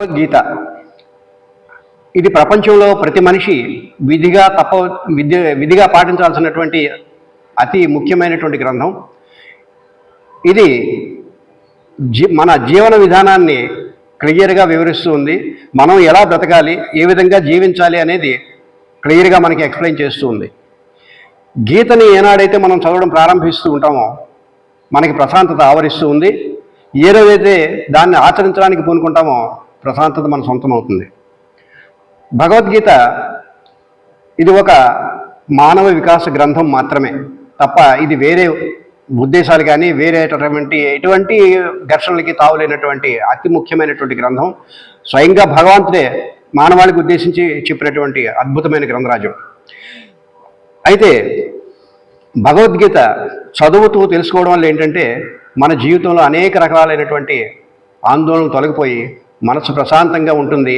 భగవద్గీత ఇది ప్రపంచంలో ప్రతి మనిషి విధిగా పాటించాల్సినటువంటి అతి ముఖ్యమైనటువంటి గ్రంథం. ఇది మన జీవన విధానాన్ని క్లియర్గా వివరిస్తూ ఉంది. మనం ఎలా బ్రతకాలి, ఏ విధంగా జీవించాలి అనేది క్లియర్గా మనకి ఎక్స్ప్లెయిన్ చేస్తూ ఉంది. గీతని ఏనాడైతే మనం చదవడం ప్రారంభిస్తూ ఉంటామో మనకి ప్రశాంతత ఆవరిస్తూ ఉంది. ఏ రోజైతే దాన్ని ఆచరించడానికి పూనుకుంటామో ప్రశాంతత మన సొంతం అవుతుంది. భగవద్గీత ఇది ఒక మానవ వికాస గ్రంథం మాత్రమే తప్ప ఇది వేరే ఉద్దేశాలు కానీ ఎటువంటి ఘర్షణలకి తావులేనటువంటి అతి ముఖ్యమైనటువంటి గ్రంథం. స్వయంగా భగవంతుడే మానవాళికి ఉద్దేశించి చెప్పినటువంటి అద్భుతమైన గ్రంథరాజం. అయితే భగవద్గీత చదువుతూ తెలుసుకోవడం వల్ల ఏంటంటే మన జీవితంలో అనేక రకాలైనటువంటి ఆందోళనలు తొలగిపోయి మనసు ప్రశాంతంగా ఉంటుంది.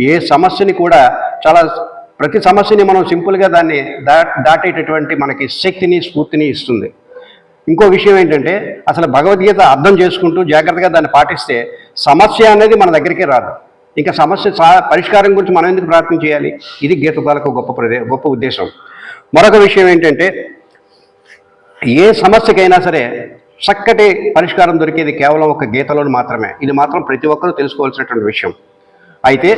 ఏ సమస్యని కూడా ప్రతి సమస్యని మనం సింపుల్గా దాన్ని దాటేటటువంటి మనకి శక్తిని, స్ఫూర్తిని ఇస్తుంది. ఇంకో విషయం ఏంటంటే అసలు భగవద్గీత అర్థం చేసుకుంటూ జాగ్రత్తగా దాన్ని పాటిస్తే సమస్య అనేది మన దగ్గరికే రాదు. ఇంకా సమస్య పరిష్కారం గురించి మనం ఎందుకు ప్రార్థన చేయాలి? ఇది గీత తాలూకు గొప్ప ఉద్దేశం. మరొక విషయం ఏంటంటే ఏ సమస్యకైనా సరే చక్కటి పరిష్కారం దొరికేది కేవలం ఒక గీతలో మాత్రమే. ఇది మాత్రం ప్రతి ఒక్కరూ తెలుసుకోవాల్సినటువంటి విషయం. అయితే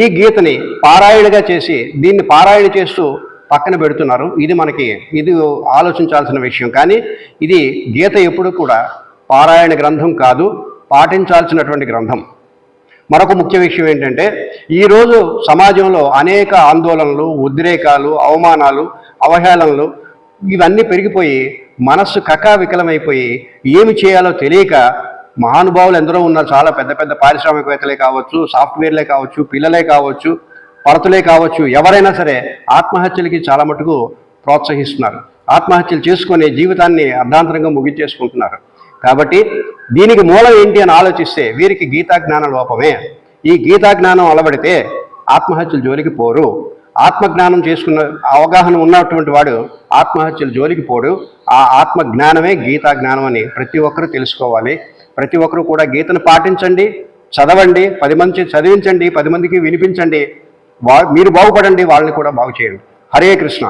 ఈ గీతని పారాయణగా చేసి దీన్ని పారాయణ చేస్తూ పక్కన పెడుతున్నారు. ఇది ఆలోచించాల్సిన విషయం. కానీ ఇది గీత ఎప్పుడు కూడా పారాయణ గ్రంథం కాదు, పాటించాల్సినటువంటి గ్రంథం. మరొక ముఖ్య విషయం ఏంటంటే ఈరోజు సమాజంలో అనేక ఆందోళనలు, ఉద్రేకాలు, అవమానాలు, అవహేళనలు ఇవన్నీ పెరిగిపోయి మనస్సు కకావికలమైపోయి ఏమి చేయాలో తెలియక మహానుభావులు ఎందరో ఉన్నారు. చాలా పెద్ద పెద్ద పారిశ్రామికవేత్తలే కావచ్చు, సాఫ్ట్వేర్లే కావచ్చు, పిల్లలే కావచ్చు, పరతులే కావచ్చు, ఎవరైనా సరే ఆత్మహత్యలకి చాలా మటుకు ప్రోత్సహిస్తున్నారు. ఆత్మహత్యలు చేసుకునే జీవితాన్ని అర్ధాంతరంగా ముగించేసుకుంటున్నారు. కాబట్టి దీనికి మూలం ఏంటి అని ఆలోచిస్తే వీరికి గీతా జ్ఞాన లోపమే. ఈ గీతా జ్ఞానం అలవడితే ఆత్మహత్యలు జోలికి పోరు. ఆత్మజ్ఞానం చేసుకున్న అవగాహన ఉన్నటువంటి వాడు ఆత్మహత్యల జోలికి పోడు. ఆ ఆత్మ జ్ఞానమే గీతా జ్ఞానం అని ప్రతి ఒక్కరూ తెలుసుకోవాలి. ప్రతి ఒక్కరూ కూడా గీతను పాటించండి, చదవండి, 10 మంది చదివించండి, 10 మందికి వినిపించండి. మీరు బాగుపడండి, వాళ్ళని కూడా బాగు చేయండి. హరే కృష్ణ.